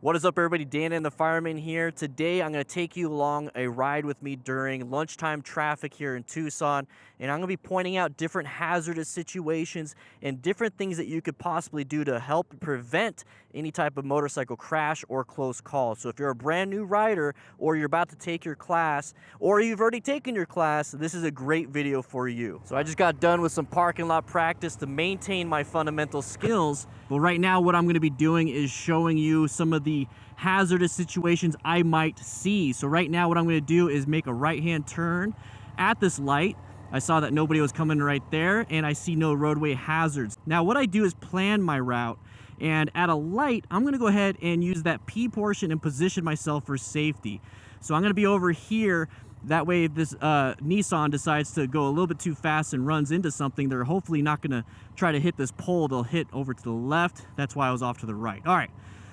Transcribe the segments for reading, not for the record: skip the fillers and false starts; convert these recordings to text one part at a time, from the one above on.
What is up, everybody? Dan and the Fireman here. Today, I'm going to take you along a ride with me during lunchtime traffic here in Tucson, and I'm going to be pointing out different hazardous situations and different things that you could possibly do to help prevent any type of motorcycle crash or close call. So if you're a brand new rider, or you're about to take your class, or you've already taken your class, this is a great video for you. So I just got done with some parking lot practice to maintain my fundamental skills. But right now, what I'm going to be doing is showing you some of the hazardous situations I might see. So right now, what I'm going to do is make a right-hand turn at this light. I saw that nobody was coming right there, and I see no roadway hazards. Now, what I do is plan my route, and at a light, I'm going to go ahead and use that P portion and position myself for safety. So I'm going to be over here. That way, if this Nissan decides to go a little bit too fast and runs into something, they're hopefully not going to try to hit this pole. They'll hit over to the left. That's why I was off to the right. All right.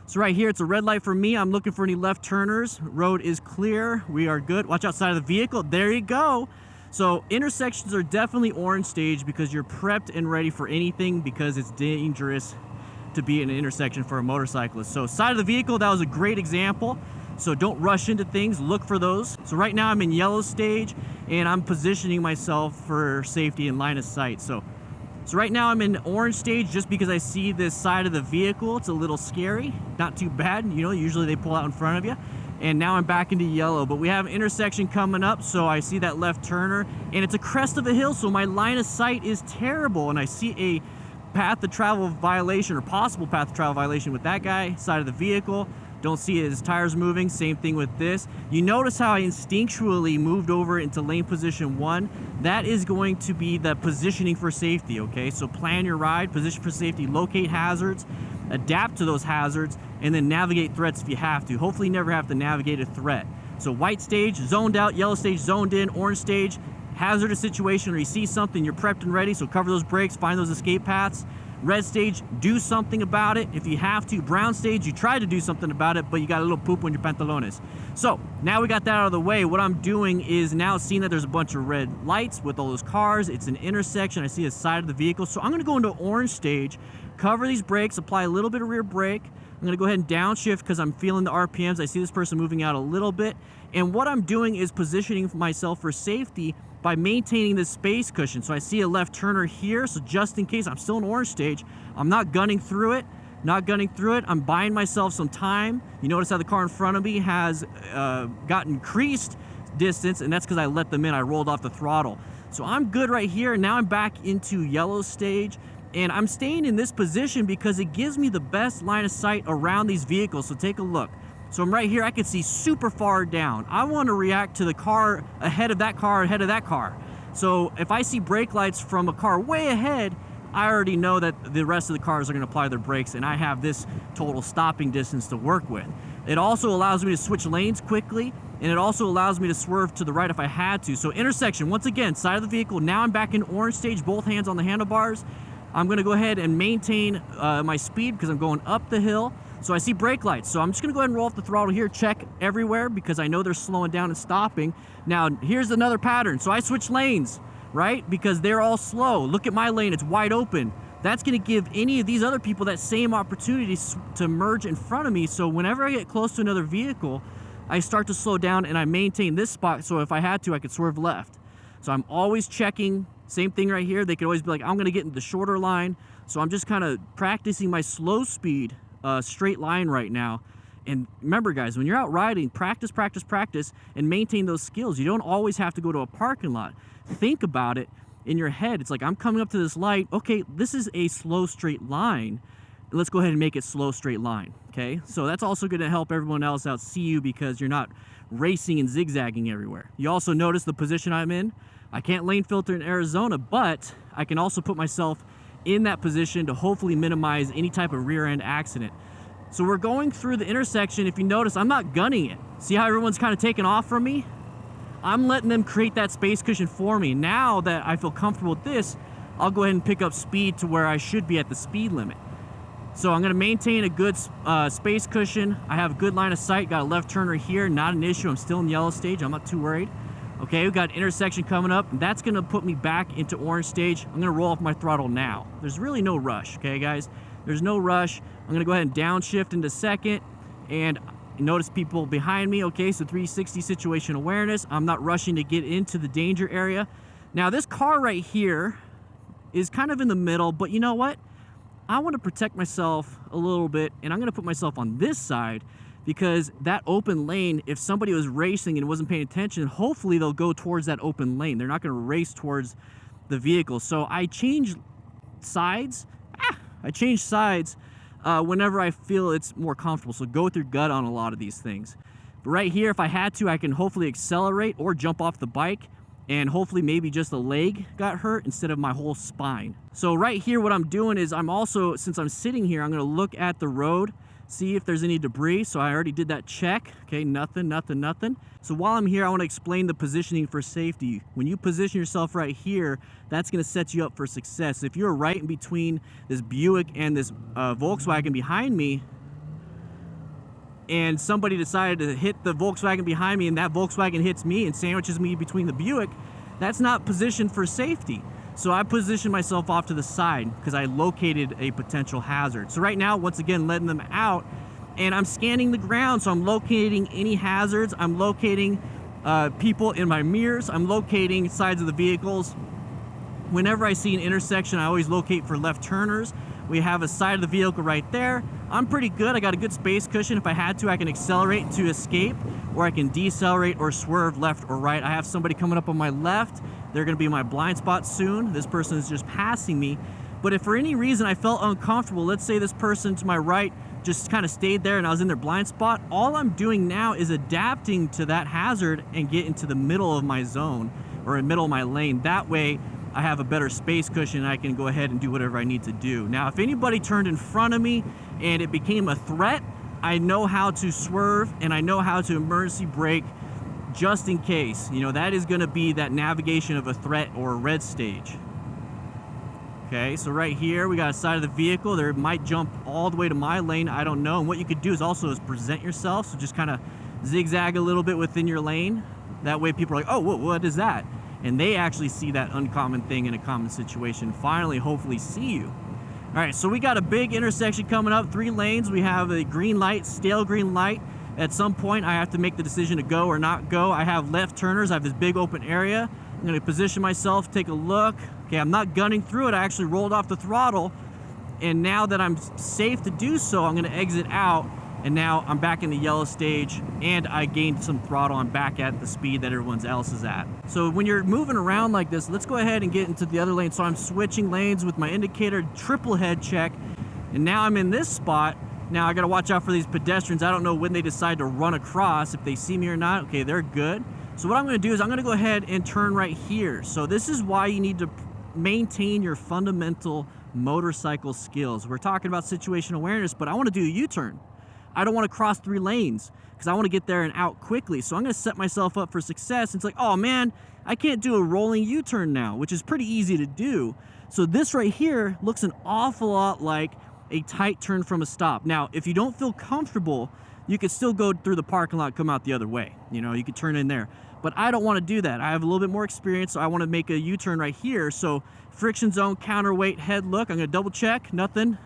So right here, it's a red light for me. I'm looking for any left turners. Road is clear. We are good. Watch outside of the vehicle. There you go. So intersections are definitely orange stage because you're prepped and ready for anything, because it's dangerous to be in an intersection for a motorcyclist. So side of the vehicle, that was a great example. So don't rush into things, look for those. So right now I'm in yellow stage, and I'm positioning myself for safety and line of sight. So right now I'm in orange stage just because I see this side of the vehicle. It's a little scary, not too bad. You know, usually they pull out in front of you. And now I'm back into yellow, but we have an intersection coming up. So I see that left turner, and it's a crest of a hill. So my line of sight is terrible, and I see a path of travel violation, or possible path of travel violation with that guy, side of the vehicle. Don't see his tires moving. Same thing with this. You notice how I instinctually moved over into lane position 1. That is going to be the positioning for safety, okay? So plan your ride, position for safety, locate hazards, adapt to those hazards, and then navigate threats if you have to. Hopefully you never have to navigate a threat. So white stage, zoned out, yellow stage, zoned in, orange stage, hazardous situation where you see something, you're prepped and ready, so cover those brakes, find those escape paths. Red stage, do something about it if you have to. Brown stage, you try to do something about it, but you got a little poop on your pantalones. So now we got that out of the way. What I'm doing is now seeing that there's a bunch of red lights with all those cars. It's an intersection. I see the side of the vehicle. So I'm going to go into orange stage, cover these brakes, apply a little bit of rear brake. I'm going to go ahead and downshift because I'm feeling the RPMs. I see this person moving out a little bit. And what I'm doing is positioning myself for safety by maintaining this space cushion. So I see a left turner here, so just in case, I'm still in orange stage, I'm not gunning through it, I'm buying myself some time. You notice how the car in front of me has got increased distance, and that's because I let them in, I rolled off the throttle. So I'm good right here. Now I'm back into yellow stage, and I'm staying in this position because it gives me the best line of sight around these vehicles. So take a look. So I'm right here, I can see super far down. I want to react to the car ahead of that car, So if I see brake lights from a car way ahead, I already know that the rest of the cars are going to apply their brakes, and I have this total stopping distance to work with. It also allows me to switch lanes quickly, and it also allows me to swerve to the right if I had to. So intersection, once again, side of the vehicle. Now I'm back in orange stage, both hands on the handlebars. I'm going to go ahead and maintain my speed because I'm going up the hill. So I see brake lights. So I'm just gonna go ahead and roll off the throttle here, check everywhere because I know they're slowing down and stopping. Now, here's another pattern. So I switch lanes, right? Because they're all slow. Look at my lane, it's wide open. That's gonna give any of these other people that same opportunity to merge in front of me. So whenever I get close to another vehicle, I start to slow down and I maintain this spot. So if I had to, I could swerve left. So I'm always checking. Same thing right here. They could always be like, I'm gonna get in the shorter line. So I'm just kind of practicing my slow speed straight line right now. And remember, guys, when you're out riding, practice, and maintain those skills. You don't always have to go to a parking lot. Think about it in your head. It's like, I'm coming up to this light. Okay, this is a slow straight line. Let's go ahead and make it slow straight line. Okay, so that's also going to help everyone else out see you because you're not racing and zigzagging everywhere. You also notice the position I'm in. I can't lane filter in Arizona, but I can also put myself in that position to hopefully minimize any type of rear end accident. So we're going through the intersection. If you notice, I'm not gunning it. See how everyone's kind of taking off from me? I'm letting them create that space cushion for me. Now that I feel comfortable with this, I'll go ahead and pick up speed to where I should be at the speed limit. So I'm gonna maintain a good space cushion. I have a good line of sight, got a left turner here, not an issue. I'm still in yellow stage, I'm not too worried. Okay, we've got an intersection coming up. That's gonna put me back into orange stage. I'm gonna roll off my throttle now. There's really no rush, okay guys? There's no rush. I'm gonna go ahead and downshift into second. and notice people behind me. Okay, so 360 situation awareness. I'm not rushing to get into the danger area. Now this car right here is kind of in the middle, but you know what? I want to protect myself a little bit, and I'm going to put myself on this side, because that open lane, if somebody was racing and wasn't paying attention, hopefully they'll go towards that open lane. They're not going to race towards the vehicle. So I change sides. Whenever I feel it's more comfortable. So go with your gut on a lot of these things. But right here, if I had to, I can hopefully accelerate or jump off the bike, and hopefully maybe just a leg got hurt instead of my whole spine. So right here, what I'm doing is I'm also, since I'm sitting here, I'm going to look at the road, see if there's any debris. So I already did that check. Okay, nothing. So while I'm here, I want to explain the positioning for safety. When you position yourself right here, that's going to set you up for success. If you're right in between this Buick and this Volkswagen behind me, and somebody decided to hit the Volkswagen behind me, and that Volkswagen hits me and sandwiches me between the Buick, that's not positioned for safety. So I positioned myself off to the side because I located a potential hazard. So right now, once again, letting them out, and I'm scanning the ground. So I'm locating any hazards. I'm locating people in my mirrors. I'm locating sides of the vehicles. Whenever I see an intersection, I always locate for left turners. We have a side of the vehicle right there. I'm pretty good. I got a good space cushion. If I had to, I can accelerate to escape, or I can decelerate or swerve left or right. I have somebody coming up on my left. They're going to be in my blind spot soon. This person is just passing me. But if for any reason I felt uncomfortable, let's say this person to my right just kind of stayed there and I was in their blind spot, all I'm doing now is adapting to that hazard and get into the middle of my zone, or in the middle of my lane. That way I have a better space cushion and I can go ahead and do whatever I need to do. Now, if anybody turned in front of me and it became a threat, I know how to swerve and I know how to emergency brake just in case. You know, that is going to be that navigation of a threat or a red stage. Okay, so right here we got a side of the vehicle. There might jump all the way to my lane. I don't know. And what you could do is also present yourself. So just kind of zigzag a little bit within your lane. That way people are like, oh, what is that? And they actually see that uncommon thing in a common situation. Finally, hopefully see you. All right, so we got a big intersection coming up, 3 lanes. We have a green light, stale green light. At some point, I have to make the decision to go or not go. I have left turners. I have this big open area. I'm going to position myself, take a look. Okay, I'm not gunning through it. I actually rolled off the throttle. And now that I'm safe to do so, I'm going to exit out. And now I'm back in the yellow stage, and I gained some throttle. I'm back at the speed that everyone else is at. So when you're moving around like this, let's go ahead and get into the other lane. So I'm switching lanes with my indicator, triple head check. And now I'm in this spot. Now I got to watch out for these pedestrians. I don't know when they decide to run across, if they see me or not. Okay, they're good. So what I'm going to do is I'm going to go ahead and turn right here. So this is why you need to maintain your fundamental motorcycle skills. We're talking about situation awareness, but I want to do a U-turn. I don't want to cross 3 lanes because I want to get there and out quickly. So I'm going to set myself up for success. It's like, oh man, I can't do a rolling U-turn now, which is pretty easy to do. So this right here looks an awful lot like a tight turn from a stop. Now, if you don't feel comfortable, you could still go through the parking lot, come out the other way. You know, you could turn in there. But I don't want to do that. I have a little bit more experience, so I want to make a U-turn right here. So friction zone, counterweight, head look. I'm going to double check. Nothing.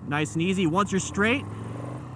Nice and easy. Once you're straight,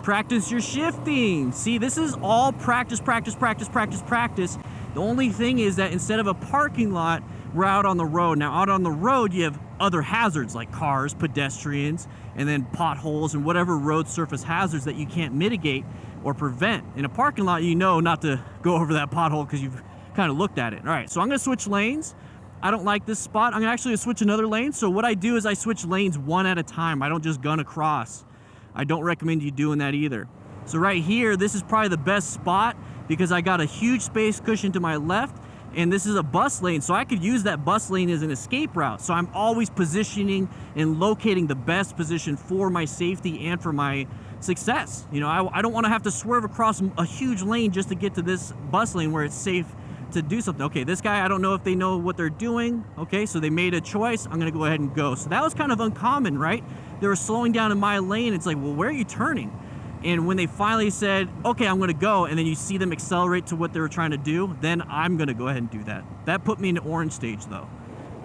practice your shifting. See, this is all practice. The only thing is that instead of a parking lot, we're out on the road. Now, out on the road, you have other hazards like cars, pedestrians, and then potholes and whatever road surface hazards that you can't mitigate or prevent. In a parking lot, you know not to go over that pothole because you've kind of looked at it. All right, so I'm going to switch lanes. I don't like this spot. I'm actually going to switch another lane. So what I do is I switch lanes one at a time. I don't just gun across. I don't recommend you doing that either. So right here, this is probably the best spot because I got a huge space cushion to my left, and this is a bus lane, so I could use that bus lane as an escape route. So I'm always positioning and locating the best position for my safety and for my success. You know, I don't want to have to swerve across a huge lane just to get to this bus lane where it's safe to do something. Okay, this guy, I don't know if they know what they're doing. Okay, so they made a choice. I'm gonna go ahead and go. So that was kind of uncommon, right? They were slowing down in my lane. It's like, well, where are you turning? And when they finally said, okay, I'm gonna go, and then you see them accelerate to what they were trying to do, then I'm gonna go ahead and do that. That put me in the orange stage though.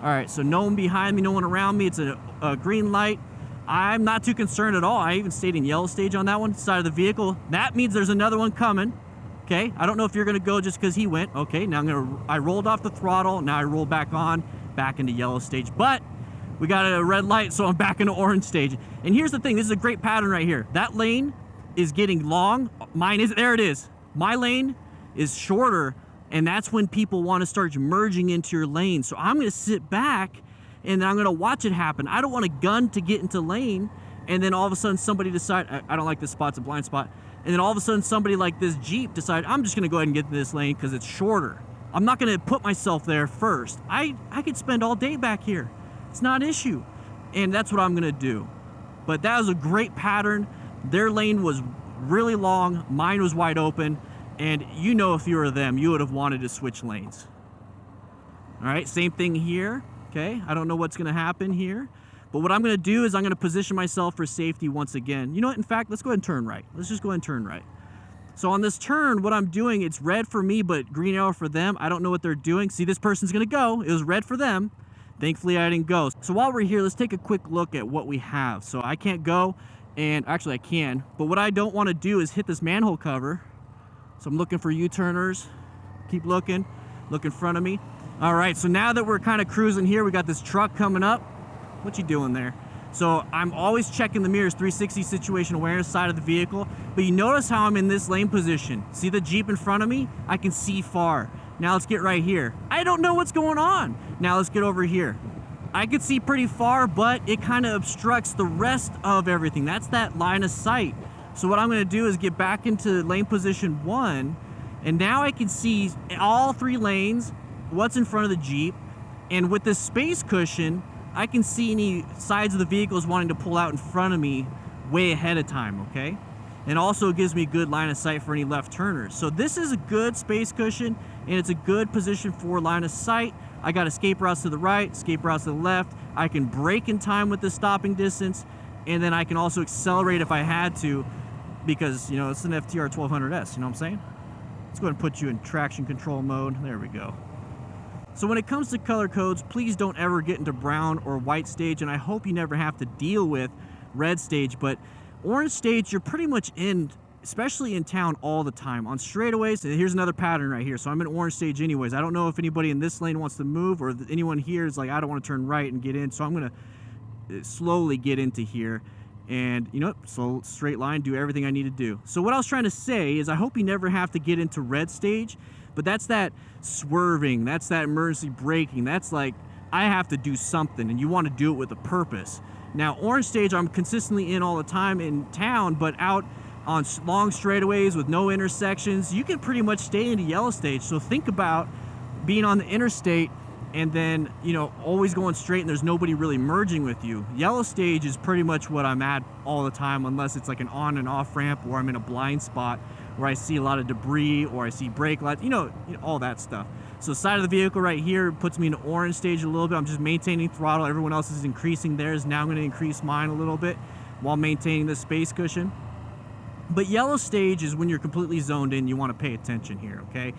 All right, so no one behind me, no one around me. It's a green light. I'm not too concerned at all. I even stayed in yellow stage on that one side of the vehicle. That means there's another one coming. Okay, I don't know if you're gonna go just because he went. Okay, now I rolled off the throttle. Now I roll back into yellow stage. But we got a red light, so I'm back into orange stage. And here's the thing, this is a great pattern right here. That lane is getting long. Mine is, there it is. My lane is shorter, and that's when people want to start merging into your lane. So I'm gonna sit back and I'm gonna watch it happen. I don't want a gun to get into lane, and then all of a sudden somebody decide, I don't like this spot, it's a blind spot. And then all of a sudden somebody like this Jeep decide, I'm just gonna go ahead and get into this lane because it's shorter. I'm not gonna put myself there first. I could spend all day back here. It's not an issue. And that's what I'm gonna do. But that was a great pattern. Their lane was really long, mine was wide open, and you know if you were them, you would have wanted to switch lanes. All right, same thing here. Okay, I don't know what's gonna happen here, but what I'm gonna do is I'm gonna position myself for safety once again. You know what, in fact, let's go ahead and turn right. Let's just go ahead and turn right. So on this turn, what I'm doing, it's red for me, but green arrow for them. I don't know what they're doing. See, this person's gonna go. It was red for them. Thankfully, I didn't go. So while we're here, let's take a quick look at what we have. So I can't go, and actually I can, but what I don't wanna do is hit this manhole cover. So I'm looking for U-turners. Keep looking, look in front of me. All right, so now that we're kind of cruising here, we got this truck coming up. What you doing there? So I'm always checking the mirrors, 360 situation awareness side of the vehicle, but you notice how I'm in this lane position. See the Jeep in front of me? I can see far. Now let's get right here. I don't know what's going on. Now let's get over here. I could see pretty far, but it kind of obstructs the rest of everything. That's that line of sight. So what I'm gonna do is get back into lane position 1, and now I can see all 3 lanes, what's in front of the Jeep, and with this space cushion, I can see any sides of the vehicles wanting to pull out in front of me way ahead of time, okay? And also it gives me a good line of sight for any left turners. So this is a good space cushion, and it's a good position for line of sight. I got escape routes to the right, escape routes to the left. I can brake in time with the stopping distance, and then I can also accelerate if I had to, because, you know, it's an FTR 1200S, you know what I'm saying? Let's go ahead and put you in traction control mode. There we go. So when it comes to color codes, please don't ever get into brown or white stage, and I hope you never have to deal with red stage, but orange stage, you're pretty much in, especially in town, all the time. On straightaways, and here's another pattern right here. So I'm in orange stage anyways. I don't know if anybody in this lane wants to move, or if anyone here is like, I don't want to turn right and get in, so I'm gonna slowly get into here. And you know, so straight line, do everything I need to do. So what I was trying to say is I hope you never have to get into red stage, but that's that swerving, that's that emergency braking, that's like, I have to do something, and you want to do it with a purpose. Now, orange stage, I'm consistently in all the time in town, but out on long straightaways with no intersections, you can pretty much stay into yellow stage. So think about being on the interstate and then, you know, always going straight and there's nobody really merging with you. Yellow stage is pretty much what I'm at all the time, unless it's like an on and off ramp or I'm in a blind spot where I see a lot of debris or I see brake lights, you know, all that stuff. So side of the vehicle right here puts me in orange stage a little bit. I'm just maintaining throttle. Everyone else is increasing theirs. Now I'm going to increase mine a little bit while maintaining the space cushion. But yellow stage is when you're completely zoned in. You want to pay attention here, okay?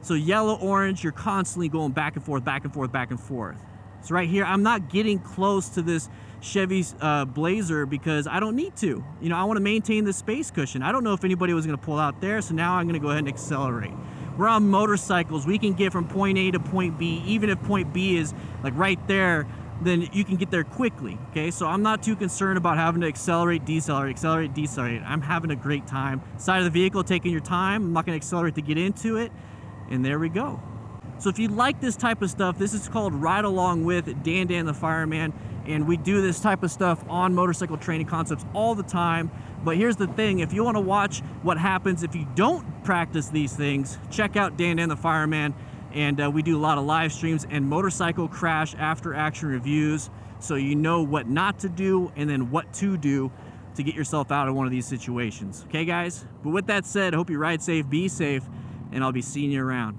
So yellow, orange, you're constantly going back and forth, back and forth, back and forth. So right here, I'm not getting close to this Chevy Blazer because I don't need to. You know, I want to maintain the space cushion. I don't know if anybody was going to pull out there, so now I'm going to go ahead and accelerate. We're on motorcycles. We can get from point A to point B. Even if point B is like right there, then you can get there quickly, okay? So I'm not too concerned about having to accelerate, decelerate, accelerate, decelerate. I'm having a great time. Side of the vehicle, taking your time. I'm not going to accelerate to get into it. And there we go. So if you like this type of stuff, this is called Ride Along with Dan the Fireman, and we do this type of stuff on motorcycle training concepts all the time. But here's the thing, if you want to watch what happens if you don't practice these things, check out Dan the Fireman, and we do a lot of live streams and motorcycle crash after action reviews, so you know what not to do and then what to do to get yourself out of one of these situations. Okay guys? But with that said, I hope you ride safe, be safe, and I'll be seeing you around.